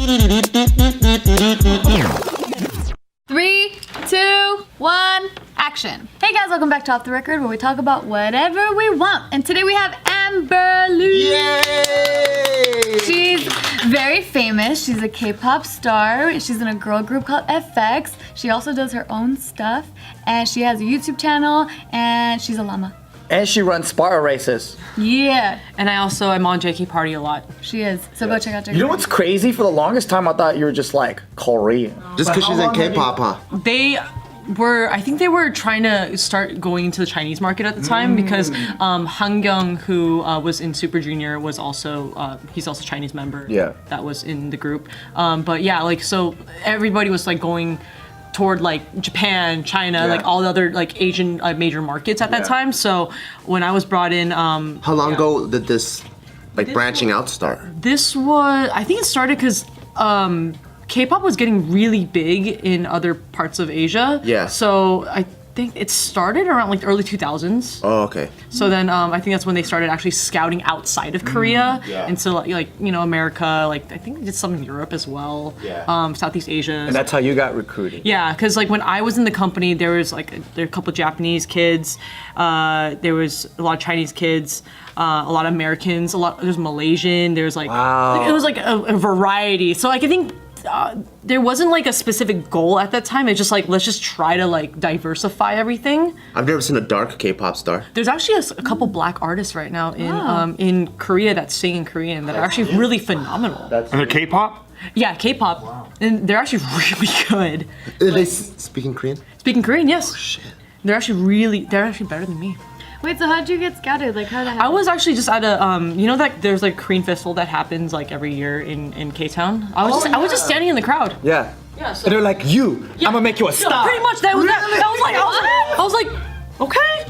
3, 2, 1, action. Hey guys, welcome back to Off the Record, where we talk about whatever we want. And today we have 엠버리우에. Yay! She's very famous. She's a K-pop star. She's in a girl group called FX. She also does her own stuff, and she has a YouTube channel, and she's a llama. And she runs Sparta races. Yeah, And I'm on JK Party a lot. she is. So go check out You know what's crazy? For the longest time, I thought you were just like Korean. Just because she's in K-pop, huh? I think they were trying to start going into the Chinese market at the time because Han Kyung, who was in Super Junior, was also he's also a Chinese member. Yeah. That was in the group. But yeah, like so everybody was like going toward like Japan, China, like all the other like Asian major markets at that time. So when I was brought in, How long ago did this branching out start? I think it started because K-pop was getting really big in other parts of Asia. Yeah. So I think it started around like the early 2000s. Oh, okay. So then I think that's when they started actually scouting outside of Korea into like America. Like I think they did some in Europe as well. Yeah. Southeast Asia. And that's how you got recruited. Yeah, because like when I was in the company, there were a couple Japanese kids, there was a lot of Chinese kids, a lot of Americans, there's Malaysian, there's like it was like a variety. So like I think there wasn't like a specific goal at that time. It's just like let's just try to like diversify everything. I've never seen a dark K-pop star. There's actually a couple black artists right now in Korea that sing in Korean that are actually really phenomenal. And they're K-pop? Yeah, K-pop, and they're actually really good. Are they speaking Korean? Speaking Korean, yes. Oh, shit. They're actually better than me. Wait, so how'd you get scouted? Like, how'd that happen? I was actually just at a, that there's like Korean festival that happens like every year in K-Town. I was just standing in the crowd. Yeah. Yeah, so And they're like, I'm gonna make you a star. pretty much that was like, okay.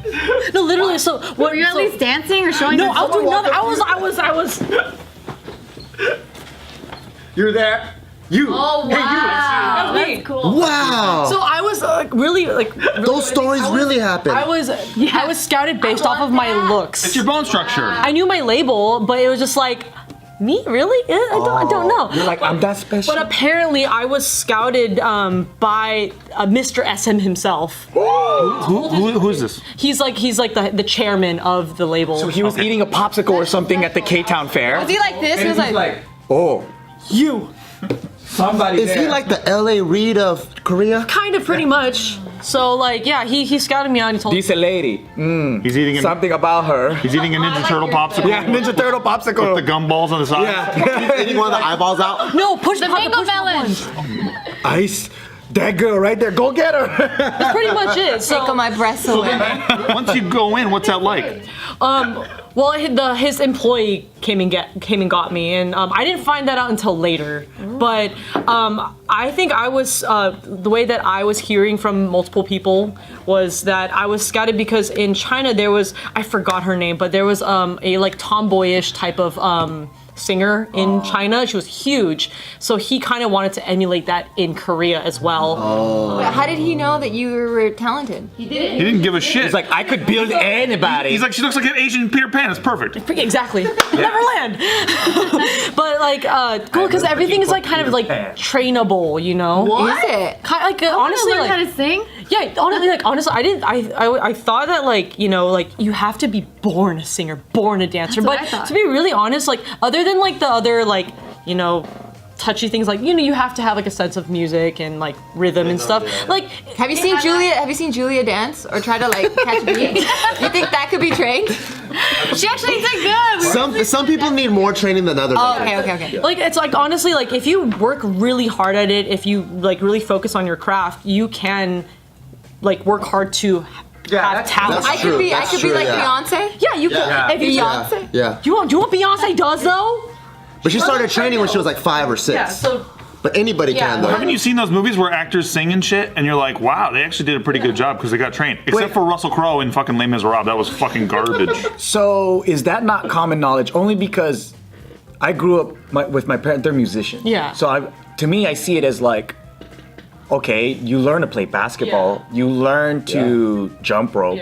No, literally. So what? Were you at least dancing or showing? No, your I was doing nothing. I was. You're there. You. Oh wow, That's me. that's cool. Wow! So I was really Those stories really happen. I was scouted based off of my looks. It's your bone structure. I knew my label, but it was just like, me really? I don't know. You're like, I'm that special. But apparently, I was scouted by Mr. SM himself. Who is this? He's like the chairman of the label. So he was eating a popsicle or something at the K-Town fair. Was he like this? He was like, oh, you. Somebody Is he like the LA Reid of Korea? kind of pretty much. So like yeah, he scouted me out and he told me. This lady. He's eating Something about her. He's eating a Ninja Turtle popsicle. Yeah, Ninja Turtle popsicle. With the gumballs on the side. Yeah. Eating one of the eyeballs out? No, push the mango melon. Ice. That girl right there. Go get her. That's pretty much it. So Tickle my breasts away. Once you go in, what's that like? well, his employee came and got me, and I didn't find that out until later. But I think I was the way that I was hearing from multiple people was that I was scouted because in China there was, I forgot her name, but there was a like tomboyish type of singer in China. She was huge, so he kind of wanted to emulate that in Korea as well. How did he know that you were talented? He didn't give a shit. It's like, I could build anybody. He's like, she looks like an Asian Peter Pan. It's perfect. Exactly. Neverland. But like, cool, because everything is like kind of like trainable, you know. What? Is it? Kind of, like honestly, learn like, how to sing? yeah, honestly, I thought that like like you have to be born a singer, born a dancer. That's what But I thought. to be really honest, like other than like the other like touchy things, like you have to have like a sense of music and like rhythm and stuff. Like, Have you seen Julia? Have you seen Julia dance or try to like catch a beat? You think that could be trained? She actually did good. Some people need more training than others. Oh, okay. like it's like honestly, like if you work really hard at it, if you like really focus on your craft, you can like work hard to have talent. That's I could be true, like yeah. Beyonce. Yeah, you can. If you, Beyonce. Yeah. Do you want what Beyonce does though? But she started training when she was like 5 or 6. Yeah, so But anybody can though. Haven't you seen those movies where actors sing and shit, and you're like, wow, they actually did a pretty good job because they got trained. Except for Russell Crowe in fucking Les Miserables. That was fucking garbage. So is that not common knowledge? Only because I grew up with my parents, they're musicians. Yeah. So to me, I see it as like, okay, you learn to play basketball, you learn to jump rope,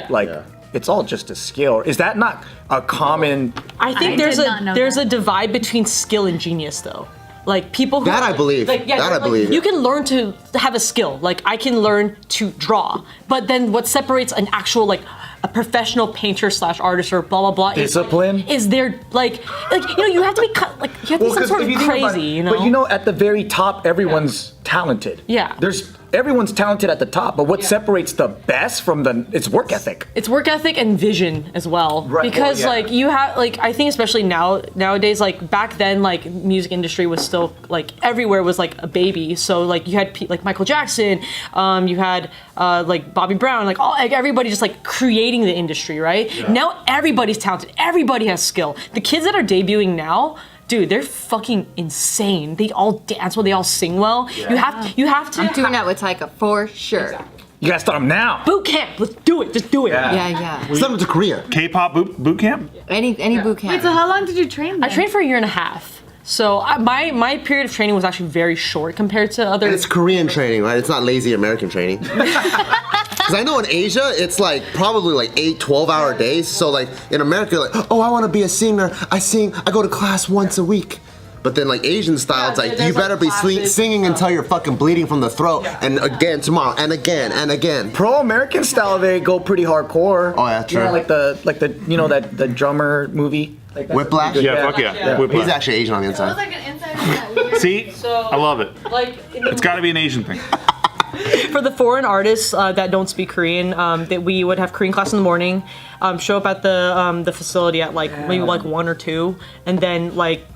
it's all just a skill. Is that not a common? I think I there's did not know there's that. a divide between skill and genius though. like people who That I believe. Like, That I like, believe. You can learn to have a skill. Like I can learn to draw, but then what separates an actual like a professional painter slash artist or blah blah blah Discipline? is there like you know you have to be like you have to be some 'cause sort if of you think about crazy, it- you know. But you know, at the very top, everyone's talented. Yeah. Everyone's talented at the top, but what separates the best from the it's work ethic. It's work ethic and vision as well. Right, Because well, yeah. like you have like I think especially nowadays like back then like music industry was still like everywhere was like a baby. So like you had like Michael Jackson, you had like Bobby Brown, like everybody just like creating the industry, right? Now everybody's talented. Everybody has skill. The kids that are debuting now, dude, they're fucking insane. They all dance well. They all sing well. You have to. I'm doing that with Taika for sure. You gotta start them now. Boot camp. Let's do it. Just do it. Yeah. Send them to Korea. K-pop boot camp? Any boot camp. Wait, so how long did you train I then? trained for a year and a half. So my period of training was actually very short compared to other. And it's Korean training, right? It's not lazy American training. Because I know in Asia, it's like probably like 8-12-hour days. So like in America, like, oh, I want to be a singer. I sing. I go to class once a week. But then like Asian style, it's like there's, you better like, be classes, singing until you're fucking bleeding from the throat, and again tomorrow, and again and again. Pro American style, they go pretty hardcore. Oh, yeah, true. You know, like the you know that the drummer movie. Like that's Whiplash? pretty good. Yeah, fuck yeah. He's Whiplash. actually Asian on the It was inside. like an insider. See? I love it. like It's got to be an Asian thing. for the foreign artists that don't speak Korean, that we would have Korean class in the morning, show up at the facility at like maybe like 1 or 2, and then like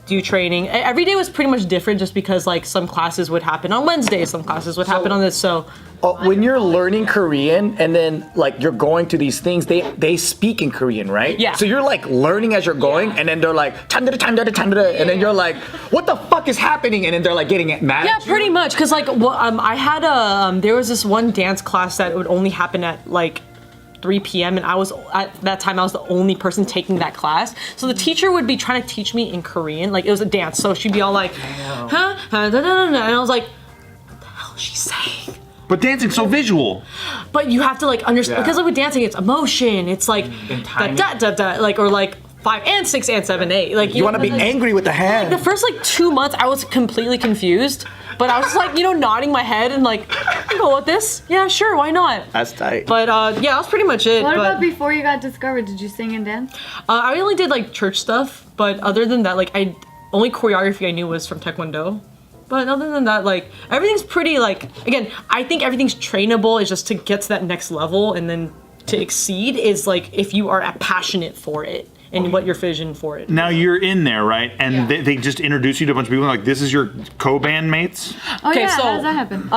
do training. Every day was pretty much different just because like some classes would happen on Wednesdays, some classes would happen on this. So When you're learning Korean and then like you're going to these things, they speak in Korean, right? Yeah. So you're like learning as you're going, and then they're like chandara chandara chandara, and then you're like, what the fuck is happening? And then they're like getting mad. yeah, at you. pretty much. Because like I had there was this one dance class that would only happen at like 3 p.m. and I was at that time I was the only person taking that class. So the teacher would be trying to teach me in Korean, like it was a dance. So she'd be all like, huh, da, da, da, da, and I was like, what the hell is she saying? But dancing's so visual. But you have to like understand because like with dancing, it's emotion. It's like da da da like or like 5 and 6 and 7 8. Like You want to be angry with the hand. The first like 2 months, I was completely confused. But I was just like, nodding my head and like, I'll go with this. Yeah, sure, why not? That's tight. But yeah, that's pretty much it. What but about before you got discovered? Did you sing and dance? I only did like church stuff. But other than that, like only choreography I knew was from Taekwondo. But other than that, like everything's pretty like again, I think everything's trainable. It's just to get to that next level and then to exceed is like if you are passionate for it. And what your vision for it. Now you're in there, right? And they just introduce you to a bunch of people like, this is your co-band mates? Oh Okay, yeah, so, how does that happen?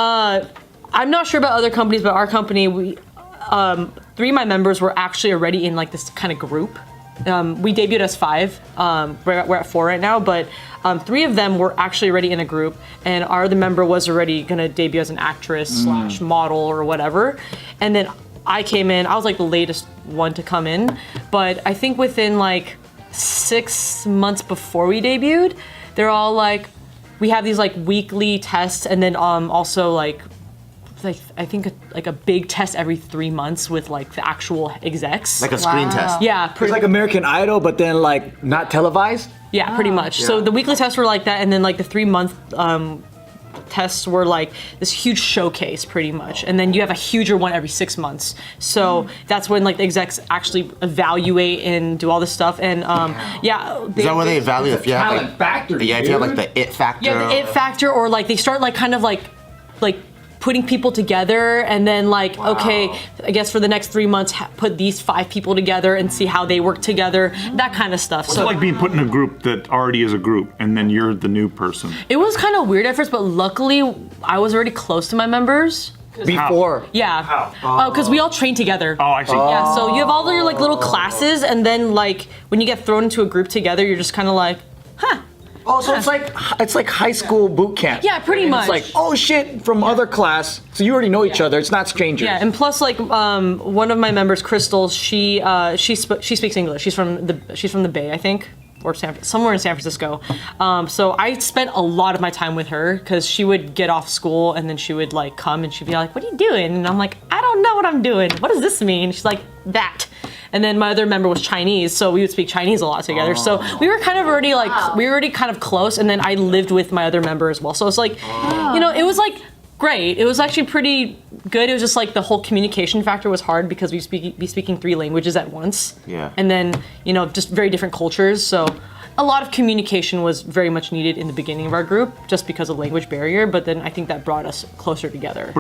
I'm not sure about other companies, but our company, we 3 of my members were actually already in like this kind of group. We debuted as 5. We're at 4 right now, but 3 of them were actually already in a group, and our other member was already gonna debut as an actress / model or whatever. And then I came in. I was like the latest one to come in, but I think within like 6 months before we debuted, they're all like, we have these like weekly tests, and then also like I think like a big test every 3 months with like the actual execs. Like a screen test. Yeah, It's like American Idol, but then like not televised. yeah, pretty much. So the weekly tests were like that, and then like the 3-month tests were like this huge showcase, pretty much. And then you have a huger one every 6 months. So that's when like the execs actually evaluate and do all this stuff. And Is that where they evaluate if you have like factory. if you have like the it factor? yeah, the it factor, or like they start like kind of like putting people together, and then like okay, I guess for the next 3 months put these 5 people together and see how they work together, that kind of stuff. It's like being put in a group that already is a group, and then you're the new person. It was kind of weird at first, but luckily I was already close to my members. Before. Yeah. How? Because we all train together. Oh, I see. Yeah, so you have all your like little classes, and then like when you get thrown into a group together, you're just kind of like, huh. Oh, so it's like high school boot camp. Yeah, pretty And much. It's like, oh shit, from other class. So you already know each other. It's not strangers. Yeah, and plus like one of my members, Crystal, she speaks English. She's from the Bay, I think, or somewhere in San Francisco. So I spent a lot of my time with her because she would get off school and then she would like come and she'd be like, "What are you doing?" And I'm like, "I don't know what I'm doing. What does this mean?" She's like, "That." And then my other member was Chinese, so we would speak Chinese a lot together. So we were kind of already we were already kind of close. And then I lived with my other member as well. So it's like, you know, it was like great. It was actually pretty good. It was just like the whole communication factor was hard because we'd be speaking 3 languages at once. Yeah. And then, you know, just very different cultures. So a lot of communication was very much needed in the beginning of our group just because of language barrier. But then I think that brought us closer together.